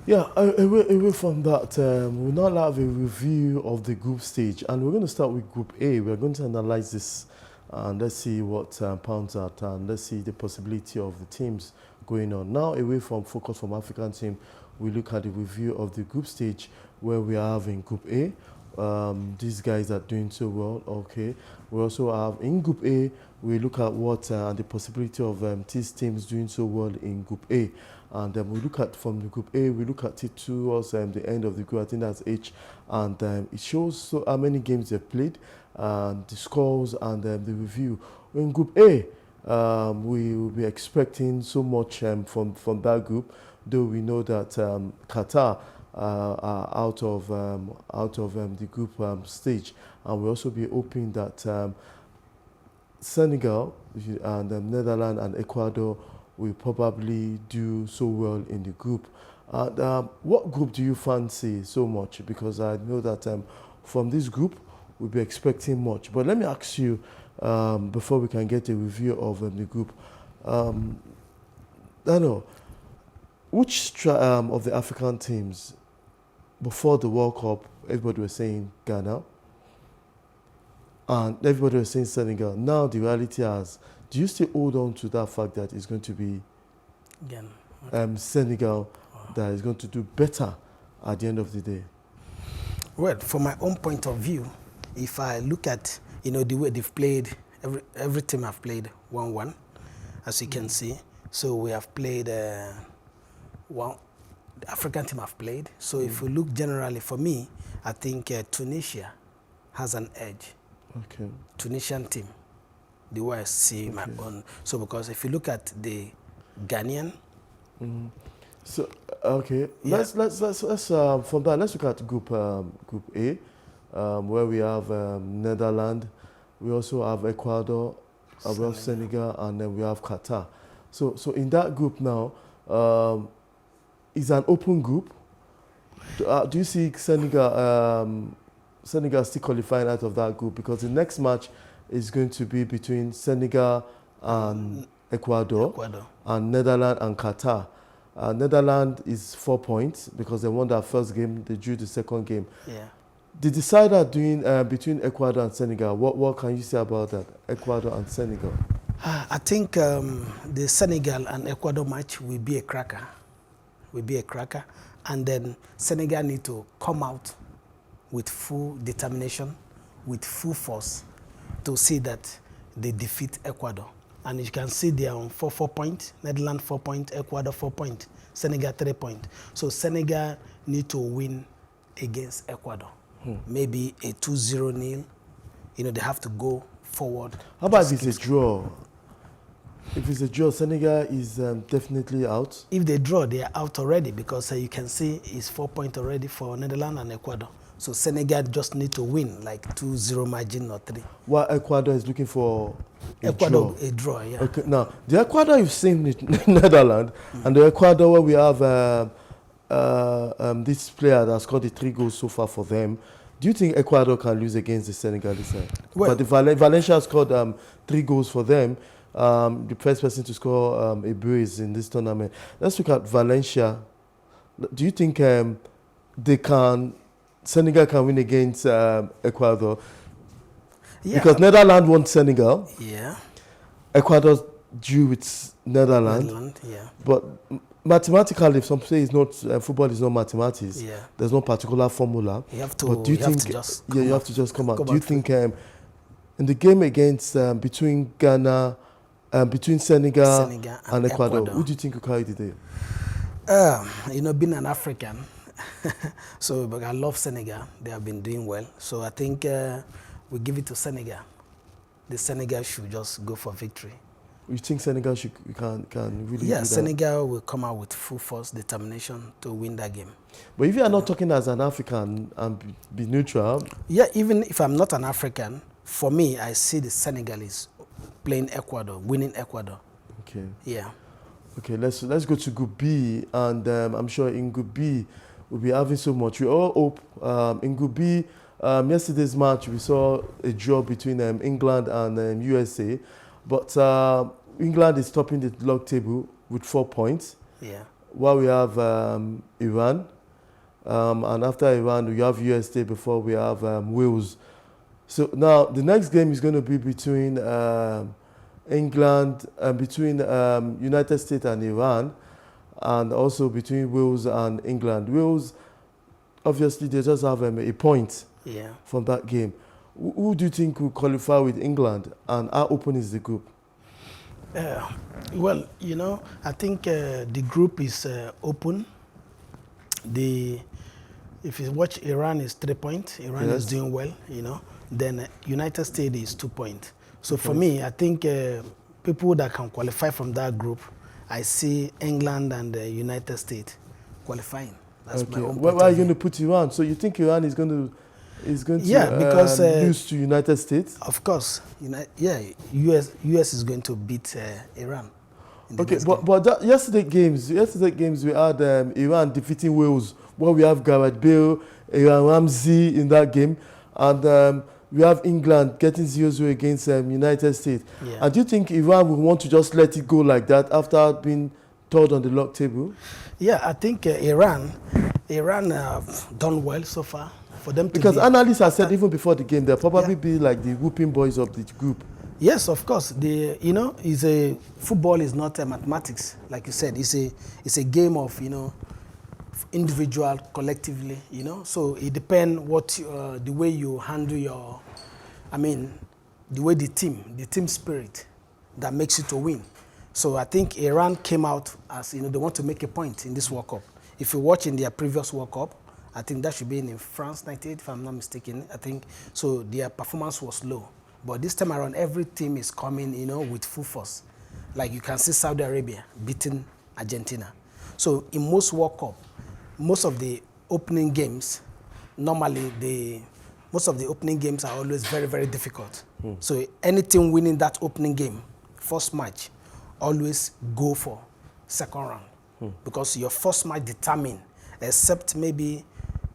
Yeah, away from that, we'll now have a review of the group stage, and we're going to start with Group A. We're going to analyze this, and let's see what pounds out, and let's see the possibility of the teams going on. Now, away from focus from African team, we look at the review of the group stage, where we are having Group A. These guys are doing so well. Okay, we also have in Group A. We look at what and the possibility of these teams doing so well in Group A. And we look at from the Group A, we look at it towards the end of the group. I think that's H, and it shows how many games they've played, the scores, and the review. In Group A, we will be expecting so much from that group, though we know that Qatar are out of the group stage, and we'll also be hoping that Senegal and Netherlands and Ecuador will probably do so well in the group. What group do you fancy so much? Because I know that from this group, we'll be expecting much. But let me ask you, before we can get a review of the group, Dano, which of the African teams, before the World Cup, everybody was saying Ghana, and everybody was saying Senegal. Now the reality is, do you still hold on to that fact that it's going to be Senegal that is going to do better at the end of the day? Well, from my own point of view, if I look at the way they've played, every team have played 1-1, as you can see. So we have played the African team have played. So if we look generally, for me, I think Tunisia has an edge. Okay. Tunisian team, the way I see my own. So because if you look at the Ghanaian. So okay, yeah. Let's from that let's look at Group A, where we have Netherlands, we also have Ecuador, we have Senegal, and then we have Qatar. So in that group now, it's an open group. Do you see Senegal still qualifying out of that group? Because the next match is going to be between Senegal and Ecuador. And Netherlands and Qatar. Netherlands is 4 points because they won their first game, they drew the second game. Yeah. The decider between Ecuador and Senegal, what can you say about that, Ecuador and Senegal? I think the Senegal and Ecuador match will be a cracker. And then Senegal need to come out with full determination, with full force, to see that they defeat Ecuador. And you can see they are on 4 points, Netherlands 4 points, Ecuador 4 points, Senegal 3 points. So Senegal need to win against Ecuador. Maybe a 2-0 nil. They have to go forward. How about if it's a draw? If it's a draw, Senegal is definitely out. If they draw, they are out already because you can see it's 4 points already for Netherlands and Ecuador. So Senegal just need to win, like 2-0 margin or 3. While Ecuador is looking for a draw, yeah. Okay, now, the Ecuador you've seen in Netherlands, and the Ecuador where we have this player that's scored the 3 goals so far for them, do you think Ecuador can lose against the Senegalese side? Well, but the Valencia scored 3 goals for them. The first person to score a brace in this tournament. Let's look at Valencia. Do you think Senegal can win against Ecuador? Yeah. Because Netherlands won Senegal. Yeah. Ecuador drew with Netherlands. Yeah. But mathematically, if some say it's not football is not mathematics. Yeah. There's no particular formula. You have to. But do you think? You have to just come out. Do you think in the game against between Ghana, between Senegal and Ecuador, who do you think will carry the day? Being an African. So, but I love Senegal. They have been doing well. So I think we give it to Senegal. The Senegal should just go for victory. You think Senegal can really? Yeah, do that? Senegal will come out with full force, determination to win that game. But if you are not talking as an African and be neutral. Yeah, even if I'm not an African, for me, I see the Senegalese playing Ecuador, winning Ecuador. Okay. Yeah. Okay, let's go to Group B, and I'm sure in Group B we'll be having so much. We all hope in Group B. Yesterday's match we saw a draw between England and USA, but England is topping the log table with 4 points. Yeah. while we have Iran, and after Iran we have USA before we have Wales. So now the next game is going to be between England, between United States and Iran, and also between Wales and England. Wales, obviously, they just have a point from that game. Who do you think will qualify with England, and how open is the group? Well, you know, I think the group is open. If you watch, Iran is 3 points. Iran is doing well, you know. Then United States is 2 points. So for me, I think people that can qualify from that group, I see England and the United States qualifying. That's my own point. Why are you going to put Iran? So you think Iran is going to because lose to United States? Of course, US is going to beat Iran. Okay, but yesterday games we had Iran defeating Wales, where we have Gareth Bale, Aaron Ramsey in that game, and we have England getting 0-0 against United States. Yeah. And do you think Iran will want to just let it go like that after being third on the log table? Yeah, I think Iran have done well so far. For them to because analysts have said even before the game, they'll probably be like the whooping boys of the group. Yes, of course. Football is not mathematics, like you said. It's a game of individual, collectively. So it depends the way you handle the way the team spirit that makes you to win. So I think Iran came out as they want to make a point in this World Cup. If you watch in their previous World Cup, I think that should be in France 98, if I'm not mistaken. I think so. Their performance was low, but this time around, every team is coming, with full force. Like you can see Saudi Arabia beating Argentina. So in most World Cup, most of the opening games, most of the opening games are always very, very difficult. So any team winning that opening game, first match, always go for second round because your first match determine, except maybe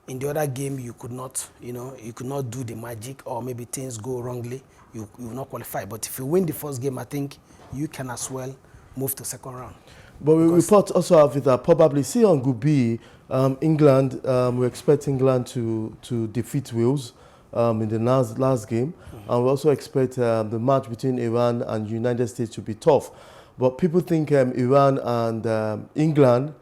in the other game, you could not do the magic, or maybe things go wrongly, you will not qualify. But if you win the first game, I think you can as well move to second round. But we report also have that probably see on Group B, England, we expect England to defeat Wales in the last game. And we also expect the match between Iran and United States to be tough. But people think Iran and England,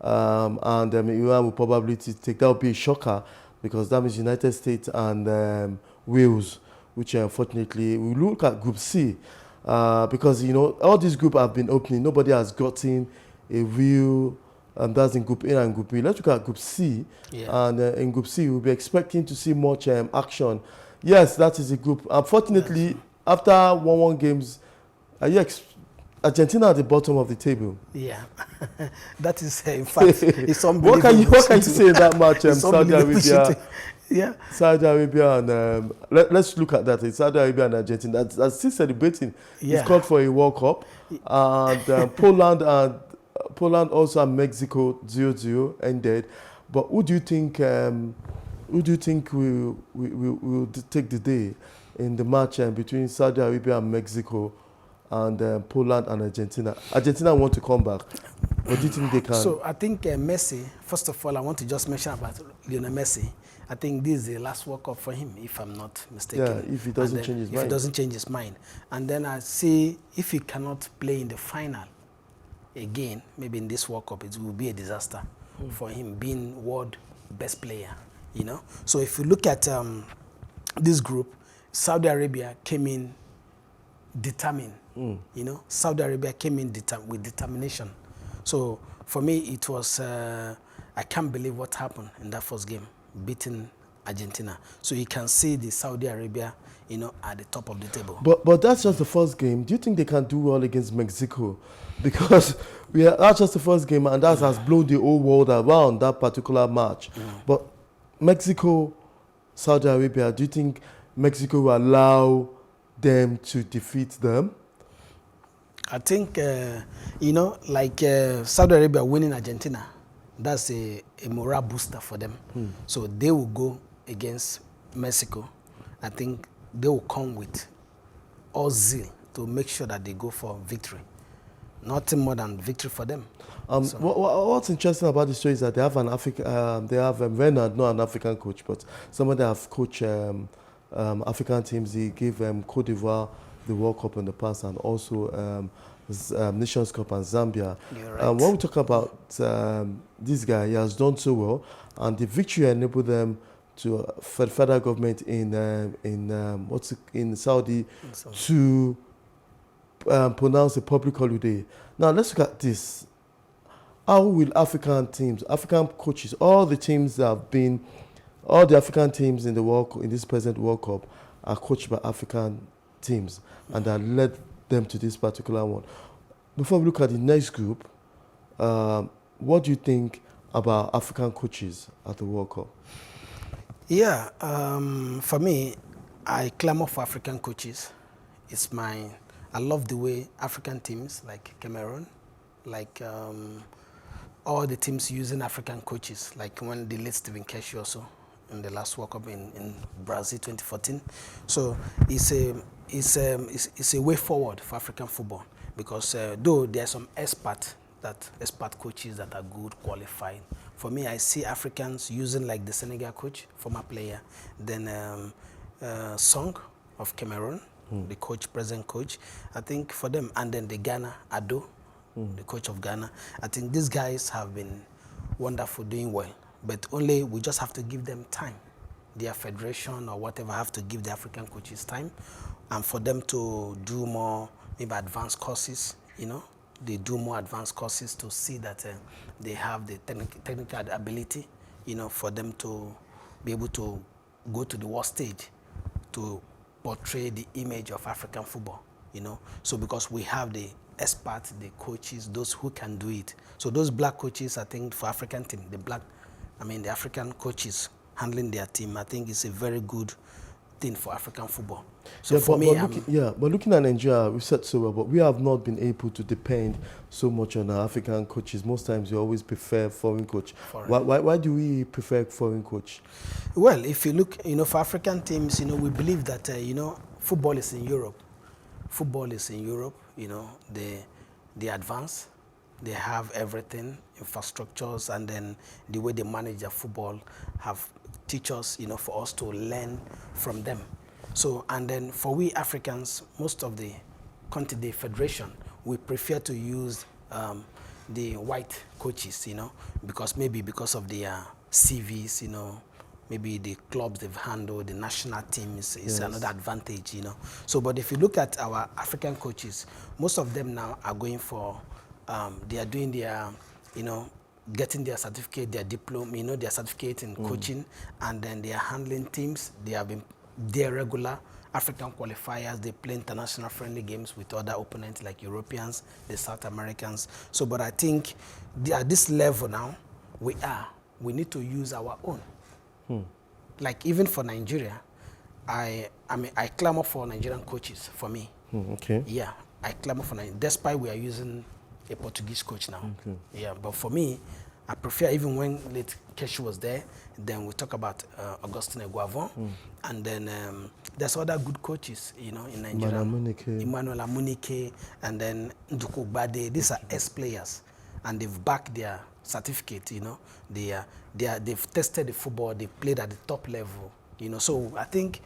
Iran will probably take that would be a shocker because that means United States and Wales, which unfortunately we look at Group C because all these groups have been opening. Nobody has gotten a real that's in Group A and Group B. Let's look at Group C, and in Group C we'll be expecting to see much action. Yes, that is a group. Unfortunately, after 1-1 games, Argentina at the bottom of the table. Yeah, that is in fact it's unbelievable. What can you say in that match? Saudi Arabia, Saudi Arabia, and let's look at that. It's Saudi Arabia and Argentina. That's still celebrating. Yeah. It's called for a World Cup, and Poland also and Mexico 0-0 ended. But who do you think will take the day in the match between Saudi Arabia and Mexico? And Poland and Argentina. Argentina want to come back. What do you think they can? So I think Messi, first of all, I want to just mention about Lionel Messi. I think this is the last World Cup for him, if I'm not mistaken. Yeah, if he doesn't change his mind. If he doesn't change his mind. And then I see if he cannot play in the final again, maybe in this World Cup, it will be a disaster for him being world best player, So if you look at this group, Saudi Arabia came in determined. Saudi Arabia came in with determination. So for me, it was, I can't believe what happened in that first game, beating Argentina. So you can see the Saudi Arabia, at the top of the table. But that's just the first game. Do you think they can do well against Mexico? Because that's just the first game, and that has blown the whole world around, that particular match. But Mexico, Saudi Arabia, do you think Mexico will allow them to defeat them? I think, Saudi Arabia winning Argentina, that's a morale booster for them. So they will go against Mexico. I think they will come with all zeal to make sure that they go for victory. nothing more than victory for them. What's interesting about the story is that they have an Renard, not an African coach, but somebody that have coached African teams. He gave Cote d'Ivoire the World Cup in the past, and also Nations Cup and Zambia. You're right. When we talk about this guy, he has done so well, and the victory enabled them to for the federal government in Saudi to pronounce a public holiday. Now let's look at this. How will African teams, African coaches, all the African teams in this present World Cup are coached by African teams, and that led them to this particular one. Before we look at the next group, what do you think about African coaches at the World Cup? Yeah, for me, I clamor for African coaches. I love the way African teams like Cameroon, like all the teams using African coaches, like when the late Stephen Keshi also in the last World Cup in Brazil 2014. So it's a way forward for African football, because though there are some expert coaches that are good, qualified. For me, I see Africans using like the Senegal coach, former player, then Song of Cameroon, the present coach. I think for them, and then the Ghana, Ado, the coach of Ghana. I think these guys have been wonderful, doing well. But only we just have to give them time. Their federation or whatever have to give the African coaches time, and for them to do more, maybe advanced courses, They do more advanced courses to see that they have the technical ability, for them to be able to go to the world stage to portray the image of African football, So because we have the experts, the coaches, those who can do it. So those black coaches, I think for African team, the African coaches handling their team, I think is a very good thing for African football. So but looking at Nigeria, we said so well, but we have not been able to depend so much on our African coaches. Most times we always prefer foreign coach. Why do we prefer foreign coach? Well, if you look, for African teams, we believe that, football is in Europe. Football is in Europe, they advance. They have everything, infrastructures, and then the way they manage their football have teachers, for us to learn from them. So, and then for we Africans, most of the country, the federation, we prefer to use the white coaches, because of their CVs, maybe the clubs they've handled, the national teams is another advantage, So, but if you look at our African coaches, most of them now are going for, they are doing their, getting their certificate, their diploma, their certificate in coaching, and then they are handling teams. They have been their regular African qualifiers. They play international friendly games with other opponents like Europeans, the South Americans. So, but I think at this level now, we need to use our own. Like even for Nigeria, I clamor for Nigerian coaches. For me, okay. Yeah, I clamor for Nigeria, despite we are using a Portuguese coach now. Okay. Yeah, but for me, I prefer, even when late Keshi was there, then we talk about Augustine Eguavon, and then there's other good coaches, in Nigeria. Emmanuel Amunike, and then Nduku Bade. These are ex-players, and they've backed their certificate, they've tested the football, they played at the top level, So I think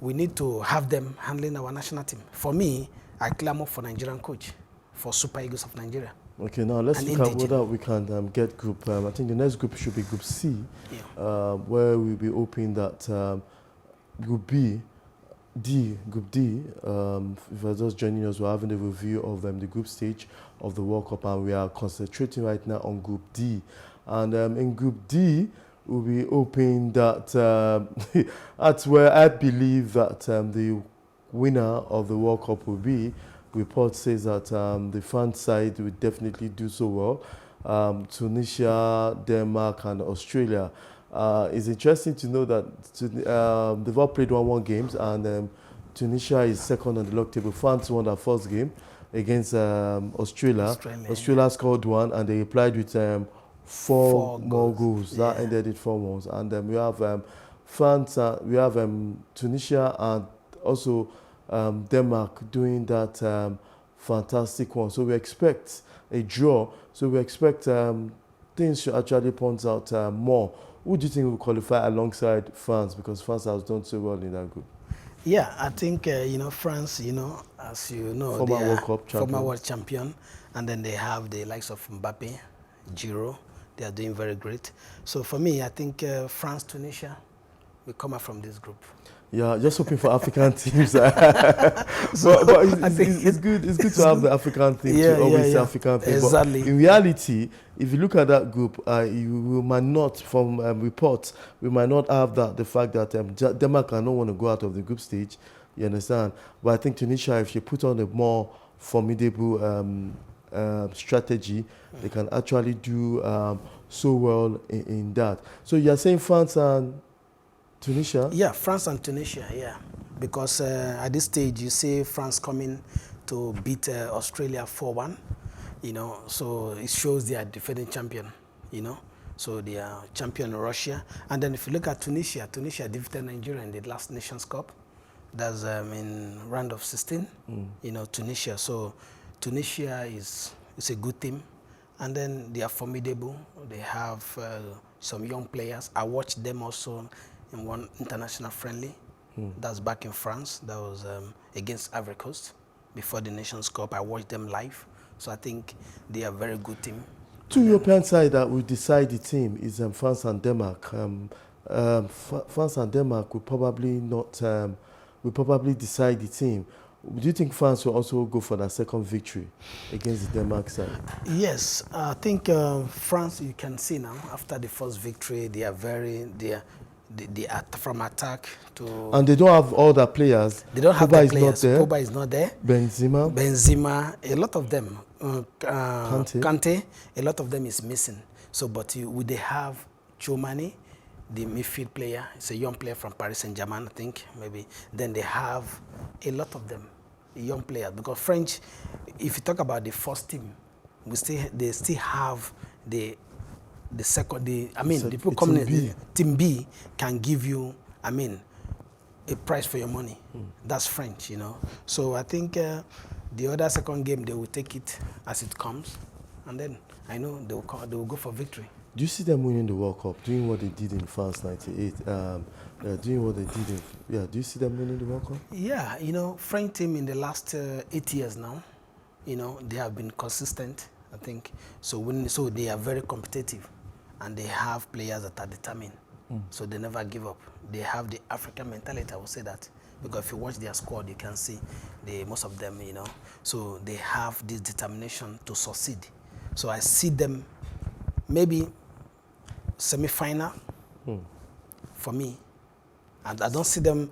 we need to have them handling our national team. For me, I clamor for Nigerian coach, for Super Eagles of Nigeria. Okay, now let's look at whether we can get group. I think the next group should be Group C, where we'll be hoping that Group D, if you're just joining us, we're having a review of the group stage of the World Cup, and we are concentrating right now on Group D. And in Group D, we'll be hoping that that's where I believe that the winner of the World Cup will be. Report says that the France side will definitely do so well. Tunisia, Denmark, and Australia. It's interesting to know that they've all played 1-1 games, and Tunisia is second on the log table. France won their first game against Australia. Australia scored 1, and they replied with four more goals. That ended it 4-1. And then we have France, we have Tunisia, and also Denmark doing that fantastic one. So we expect a draw. So we expect things should actually point out more. Who do you think will qualify alongside France? Because France has done so well in that group. Yeah, I think, France, as you know, Former they are World Cup champion. former world champion. And then they have the likes of Mbappe, Giroud. They are doing very great. So for me, I think France, Tunisia will come out from this group. Yeah, just hoping for African teams. but it's good. It's good to have the African team to always the African team. Exactly. But in reality, if you look at that group, we might not, from reports, we might not have the fact that Denmark don't want to go out of the group stage. You understand? But I think Tunisia, if you put on a more formidable strategy, they can actually do so well in that. So you're saying France and Tunisia? Yeah, France and Tunisia, yeah. Because at this stage, you see France coming to beat Australia 4-1, so it shows they are defending champion, So they are champion Russia. And then if you look at Tunisia defeated Nigeria in the last Nations Cup. That's in round of 16, Tunisia. So Tunisia is a good team. And then they are formidable. They have some young players. I watched them also in one international friendly. That's back in France. That was against Ivory Coast before the Nations Cup. I watched them live. So I think they are a very good team. Two European sides that will decide the team is France and Denmark. France and Denmark will probably not will probably decide the team. Do you think France will also go for that second victory against the Denmark side? Yes, I think France, you can see now, after the first victory, they are from attack to... And they don't have all the players. They don't have Pogba the players. Pogba is not there. Benzema, a lot of them. Kante, a lot of them is missing. So, but they have Chouamani, the midfield player. It's a young player from Paris Saint-Germain, I think, maybe. Then they have a lot of them, young players. Because French, if you talk about the first team, they still have the second, the people coming in, team B can give you, a price for your money. That's French, So I think the other second game, they will take it as it comes. And then I know they will go for victory. Do you see them winning the World Cup, doing what they did in France '98, doing what they did do you see them winning the World Cup? Yeah, French team in the last 8 years now, they have been consistent, I think. So they are very competitive, and they have players that are determined. So they never give up. They have the African mentality, I would say that. Because if you watch their squad, you can see most of them, So they have this determination to succeed. So I see them maybe semi-final for me. And I just see them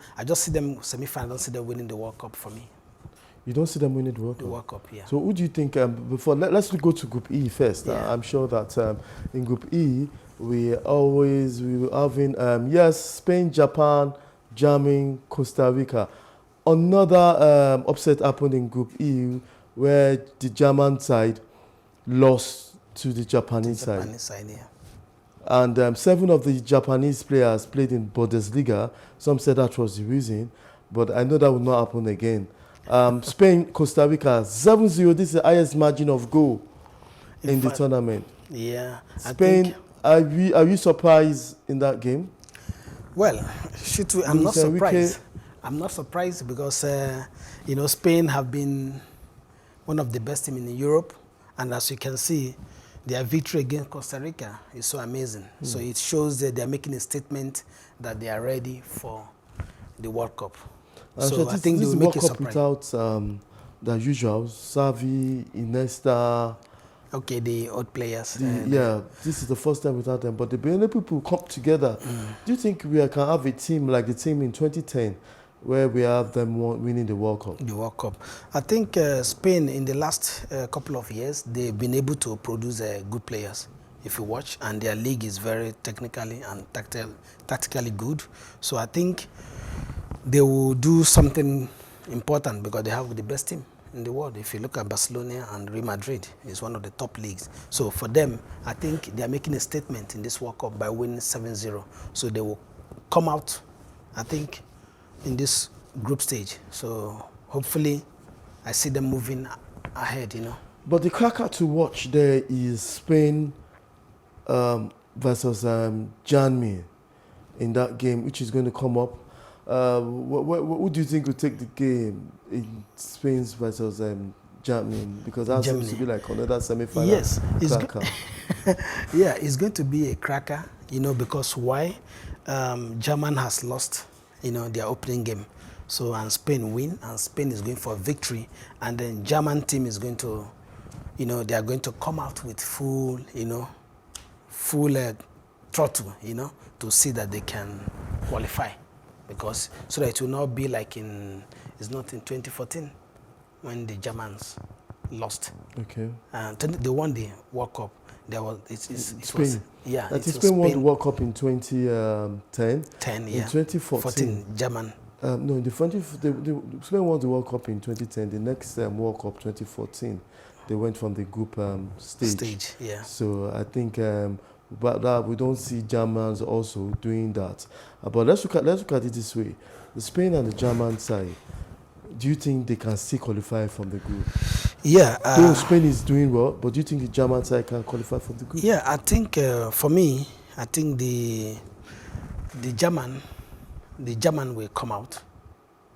semi-final. I don't see them winning the World Cup for me. You don't see them winning the World Cup? The World Cup, yeah. So who do you think, let's go to Group E first. Yeah. I'm sure that in Group E, we will having, Spain, Japan, Germany, Costa Rica. Another upset happened in Group E where the German side lost to the Japanese side. Yeah. And 7 of the Japanese players played in Bundesliga. Some said that was the reason, but I know that will not happen again. Spain, Costa Rica, 7-0. This is the highest margin of goal in the tournament. Yeah. Spain, are you surprised in that game? Well, I'm not surprised. I'm not surprised because, Spain have been one of the best teams in Europe. And as you can see, their victory against Costa Rica is so amazing. So it shows that they're making a statement that they are ready for the World Cup. So I think they will make a surprise. Without the usual, Xavi, Iniesta. Okay, the old players. This is the first time without them. But the Benin people come together. Do you think we can have a team like the team in 2010 where we have them winning the World Cup? The World Cup. I think Spain, in the last couple of years, they've been able to produce good players, if you watch, and their league is very technically and tactically good. So I think they will do something important because they have the best team in the world. If you look at Barcelona and Real Madrid, it's one of the top leagues. So for them, I think they are making a statement in this World Cup by winning 7-0. So they will come out, I think, in this group stage. So hopefully I see them moving ahead, But the cracker to watch there is Spain versus Germany in that game, which is going to come up. Who do you think will take the game in Spain versus Germany? Because that seems to be like another semi-final. Yes, cracker. Yeah, it's going to be a cracker, because why? German has lost, their opening game. So, and Spain win, and Spain is going for victory. And then German team is going to, they are going to come out with full throttle, to see that they can qualify. Because, so that it will not be like it's not in 2014 when the Germans lost. Okay. They won the World Cup. Spain. Spain won the World Cup in 2010. 10, yeah. In 2014, German. No, in Spain won the World Cup in 2010. The next World Cup, 2014, they went from the group stage. Yeah. So I think, but that we don't see Germans also doing that. But let's look at it this way: the Spain and the German side. Do you think they can still qualify from the group? Yeah. Though Spain is doing well, but do you think the German side can qualify from the group? Yeah, I think for me, I think the German will come out.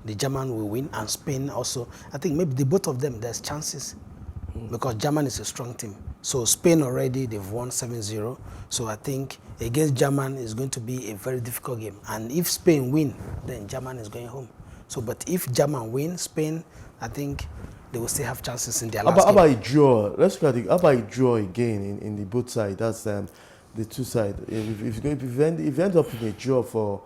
The German will win, and Spain also. I think maybe the both of them, there's chances, because German is a strong team. So Spain already, they've won 7-0. So I think against German is going to be a very difficult game. And if Spain win, then German is going home. So, but if German win, Spain, I think they will still have chances in their last game. How about a draw? Let's look at it. How about a draw again in the both sides? That's the two sides. If you end up in a draw for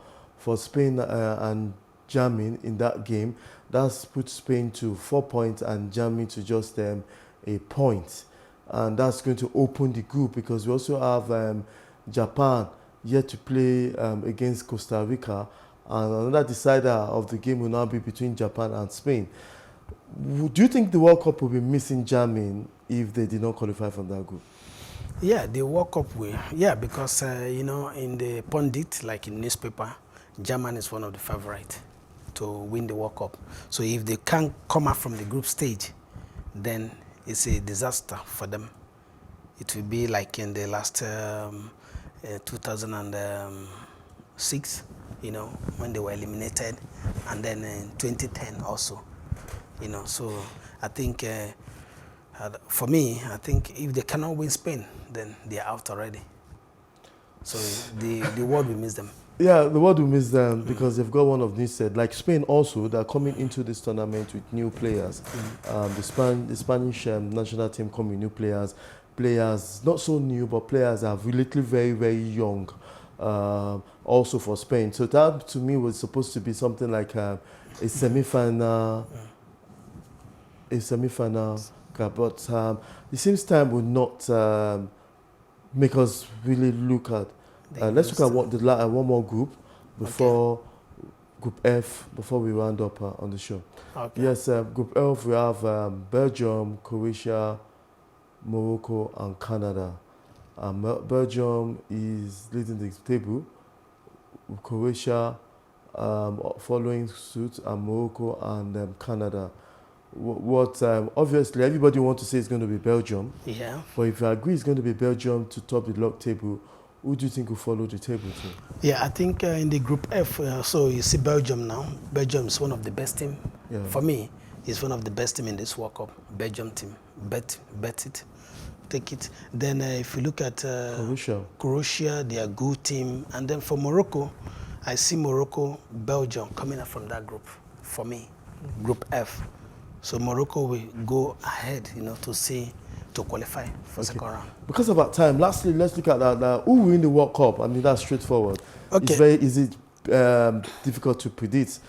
Spain and Germany in that game, that's put Spain to 4 points and Germany to just a point. And that's going to open the group, because we also have Japan yet to play against Costa Rica, and another decider of the game will now be between Japan and Spain. Do you think the World Cup will be missing Germany if they did not qualify from that group? Yeah, the World Cup will. Yeah, because, in the pundit, like in newspaper, Germany is one of the favorites to win the World Cup. So if they can't come out from the group stage, then it's a disaster for them. It will be like in the last 2006, when they were eliminated, and then in 2010 also, So I think, for me, I think if they cannot win Spain, then they are out already. So the world will miss them. Yeah, the world will miss them because they've got one of these said. Like Spain also, they're coming into this tournament with new players. The Spanish national team come with new players. Players not so new, but players are relatively very, very young. Also for Spain. So that to me was supposed to be something like a semi-final. A semi-final. But it seems time will not make us really look at. Let's look at one more group before Group F, before we round up on the show. Okay. Yes, Group F, we have Belgium, Croatia, Morocco, and Canada. Belgium is leading the table, Croatia following suit, and Morocco and Canada. Obviously, everybody wants to say it's going to be Belgium. Yeah. But if you agree it's going to be Belgium to top the log table, who do you think will follow the table to? Yeah, I think in the Group F, so you see Belgium now. Belgium is one of the best teams. Yeah. For me, it's one of the best teams in this World Cup. Belgium team. Bet it. Take it. Then if you look at Croatia, they are a good team. And then for Morocco, I see Morocco, Belgium coming up from that group. For me, Group F. So Morocco will go ahead, to qualify for second round. Because of our time, lastly, let's look at that. Who will win the World Cup? I mean, that's straightforward. Okay. It's very easy, difficult to predict.